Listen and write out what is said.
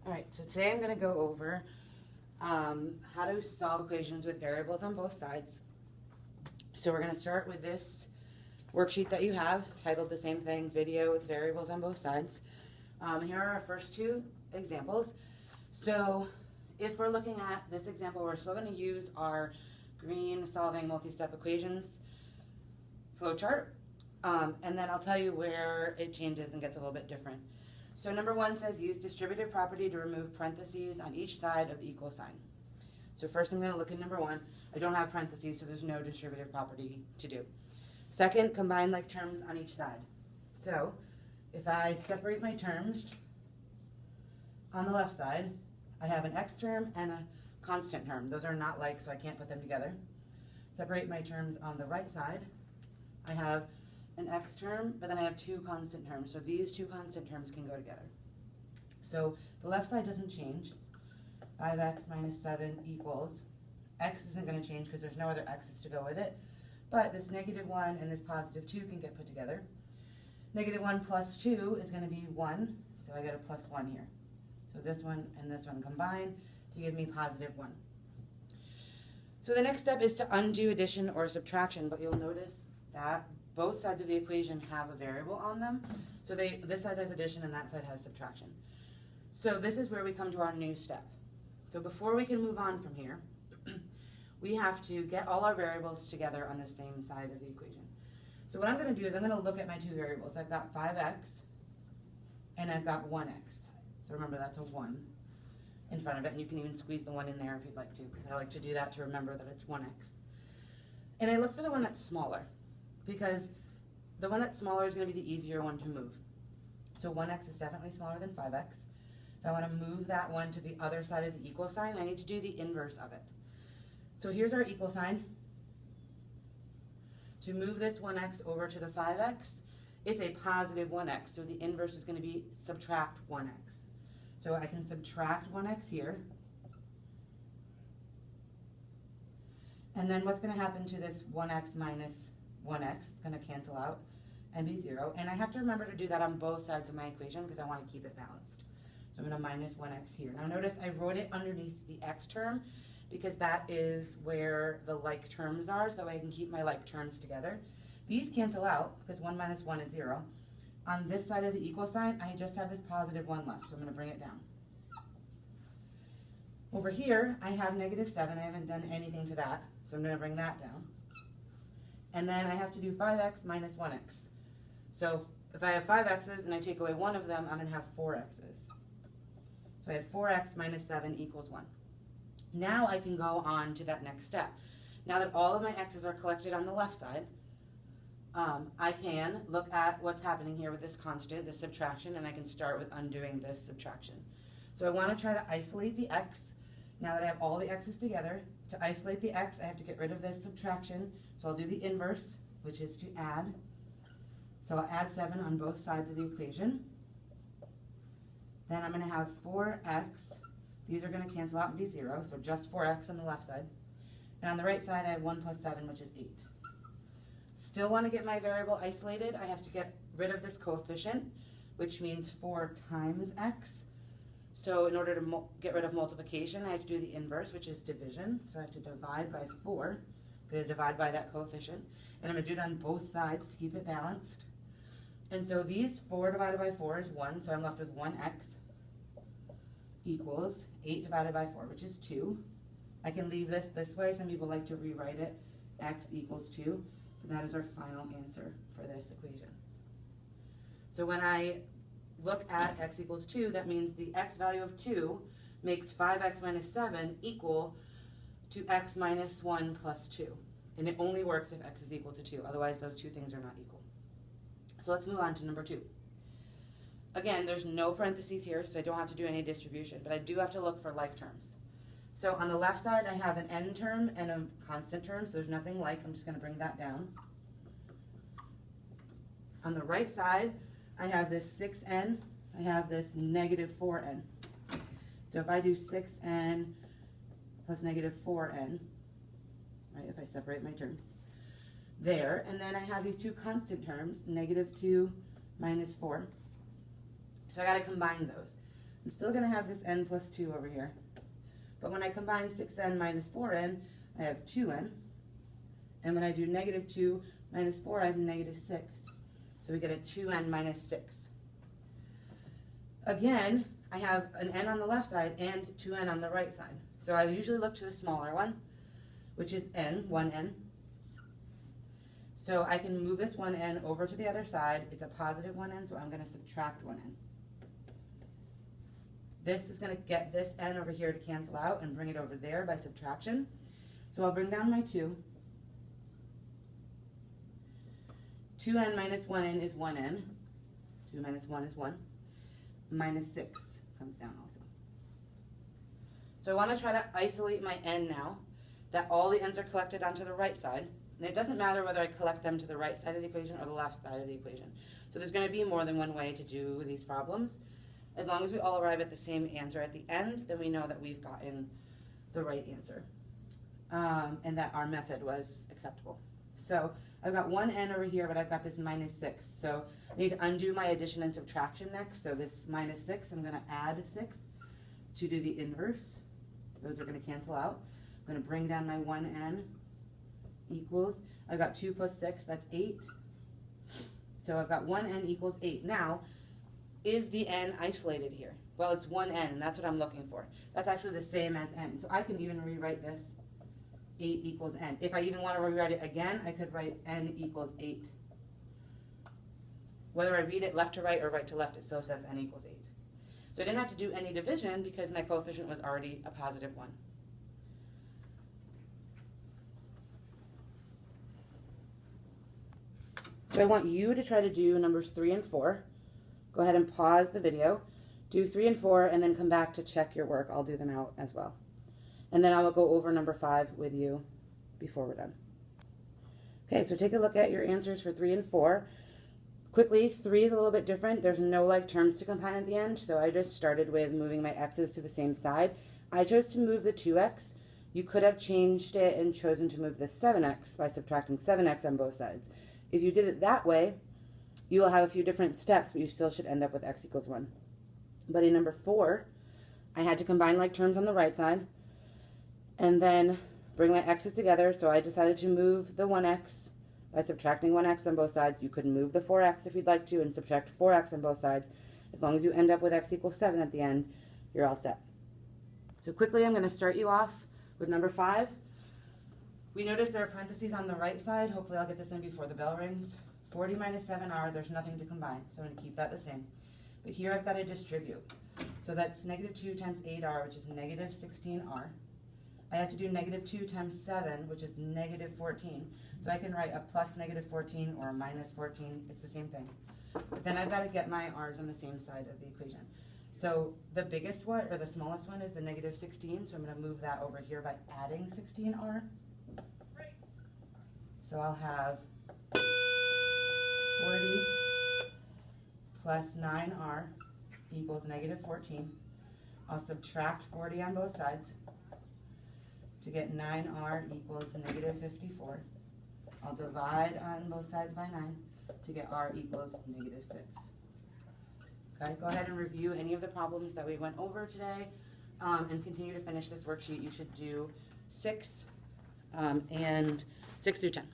All right, so today I'm going to go over how to solve equations with variables on both sides. So we're going to start with this worksheet that you have, titled the same thing, video with variables on both sides. Here are our first two examples. So if we're looking at this example, we're still going to use our green solving multi-step equations flowchart, and then I'll tell you where it changes and gets a little bit different. So number one says use distributive property to remove parentheses on each side of the equal sign. So first I'm going to look at number one. I don't have parentheses, so there's no distributive property to do. Second, combine like terms on each side. So if I separate my terms on the left side, I have an x term and a constant term. Those are not like, so I can't put them together. Separate my terms on the right side. I have an x term, but then I have two constant terms. So these two constant terms can go together. So the left side doesn't change. 5x minus 7 equals, x isn't going to change because there's no other x's to go with it, but this negative 1 and this positive 2 can get put together. Negative 1 plus 2 is going to be 1, so I get a plus 1 here. So this one and this one combine to give me positive 1. So the next step is to undo addition or subtraction, but you'll notice that both sides of the equation have a variable on them. So this side has addition and that side has subtraction. So this is where we come to our new step. So before we can move on from here, we have to get all our variables together on the same side of the equation. So what I'm going to do is I'm going to look at my two variables. I've got 5x and I've got 1x. So remember that's a 1 in front of it, and you can even squeeze the 1 in there if you'd like to. I like to do that to remember that it's 1x. And I look for the one that's smaller, because the one that's smaller is going to be the easier one to move. So 1x is definitely smaller than 5x. If I want to move that one to the other side of the equal sign, I need to do the inverse of it. So here's our equal sign. To move this 1x over to the 5x, it's a positive 1x, so the inverse is going to be subtract 1x. So I can subtract 1x here. And then what's going to happen to this 1x minus 1x? It's going to cancel out and be 0. And I have to remember to do that on both sides of my equation because I want to keep it balanced. So I'm going to minus 1x here. Now notice I wrote it underneath the x term because that is where the like terms are, so I can keep my like terms together. These cancel out because 1 minus 1 is 0. On this side of the equal sign, I just have this positive 1 left, so I'm going to bring it down. Over here, I have negative 7. I haven't done anything to that, so I'm going to bring that down. And then I have to do 5x minus 1x. So if I have 5 x's and I take away one of them, I'm going to have 4 x's. So I have 4x minus 7 equals 1. Now I can go on to that next step. Now that all of my x's are collected on the left side, I can look at what's happening here with this constant, this subtraction, and I can start with undoing this subtraction. So I want to try to isolate the x. Now that I have all the x's together, to isolate the x, I have to get rid of this subtraction. So I'll do the inverse, which is to add. So I'll add 7 on both sides of the equation. Then I'm going to have 4x. These are going to cancel out and be 0, so just 4x on the left side. And on the right side, I have 1 plus 7, which is 8. Still want to get my variable isolated, I have to get rid of this coefficient, which means 4 times x. So in order to get rid of multiplication, I have to do the inverse, which is division. So I have to divide by 4. I'm going to divide by that coefficient. And I'm going to do it on both sides to keep it balanced. And so these 4 divided by 4 is 1, so I'm left with 1x equals 8 divided by 4, which is 2. I can leave this way. Some people like to rewrite it, x equals 2. But that is our final answer for this equation. So when I look at x equals 2, that means the x value of 2 makes 5x minus 7 equal to x minus 1 plus 2. And it only works if x is equal to 2. Otherwise, those two things are not equal. So let's move on to number 2. Again, there's no parentheses here, so I don't have to do any distribution, but I do have to look for like terms. So on the left side, I have an n term and a constant term, so there's nothing like. I'm just going to bring that down. On the right side, I have this 6n. I have this negative 4n. So if I do 6n plus negative 4n, right, if I separate my terms, there, and then I have these two constant terms, negative 2 minus 4. So I got to combine those. I'm still going to have this n plus 2 over here. But when I combine 6n minus 4n, I have 2n. And when I do negative 2 minus 4, I have negative 6. So we get a 2n minus 6. Again, I have an n on the left side and 2n on the right side. So I usually look to the smaller one, which is n, 1n. So I can move this 1n over to the other side. It's a positive 1n, so I'm going to subtract 1n. This is going to get this n over here to cancel out and bring it over there by subtraction. So I'll bring down my 2. 2n minus 1n is 1n. 2 minus 1 is 1. Minus 6 comes down also. So I want to try to isolate my n now, that all the n's are collected onto the right side. And it doesn't matter whether I collect them to the right side of the equation or the left side of the equation. So there's going to be more than one way to do these problems. As long as we all arrive at the same answer at the end, then we know that we've gotten the right answer. And that our method was acceptable. So I've got 1n over here, but I've got this minus 6. So I need to undo my addition and subtraction next. So this minus 6, I'm going to add 6 to do the inverse. Those are going to cancel out. I'm going to bring down my 1n equals, I've got 2 plus 6, that's 8. So I've got 1n equals 8. Now, is the n isolated here? Well, it's 1n, and that's what I'm looking for. That's actually the same as n. So I can even rewrite this 8 equals n. If I even want to rewrite it again, I could write n equals 8. Whether I read it left to right or right to left, it still says n equals 8. So I didn't have to do any division because my coefficient was already a positive 1. So I want you to try to do numbers 3 and 4. Go ahead and pause the video, do 3 and 4, and then come back to check your work. I'll do them out as well. And then I will go over number 5 with you before we're done. Okay, so take a look at your answers for 3 and 4. Quickly, 3 is a little bit different. There's no like terms to combine at the end, so I just started with moving my x's to the same side. I chose to move the 2x. You could have changed it and chosen to move the 7x by subtracting 7x on both sides. If you did it that way, you will have a few different steps, but you still should end up with x equals 1. But in number 4, I had to combine like terms on the right side and then bring my x's together, so I decided to move the 1x by subtracting 1x on both sides. You could move the 4x if you'd like to and subtract 4x on both sides. As long as you end up with x equals 7 at the end, you're all set. So quickly, I'm going to start you off with number 5. We notice there are parentheses on the right side. Hopefully I'll get this in before the bell rings. 40 minus 7r, there's nothing to combine, so I'm going to keep that the same. But here I've got to distribute. So that's negative 2 times 8r, which is negative 16r. I have to do negative 2 times 7, which is negative 14. So I can write a plus negative 14 or a minus 14. It's the same thing. But then I've got to get my r's on the same side of the equation. So the biggest one, or the smallest one, is the negative 16. So I'm going to move that over here by adding 16r. So I'll have 40 plus 9r equals negative 14. I'll subtract 40 on both sides to get 9r equals negative 54. I'll divide on both sides by 9 to get r equals negative 6. Okay, go ahead and review any of the problems that we went over today and continue to finish this worksheet. You should do 6 and 6 through 10.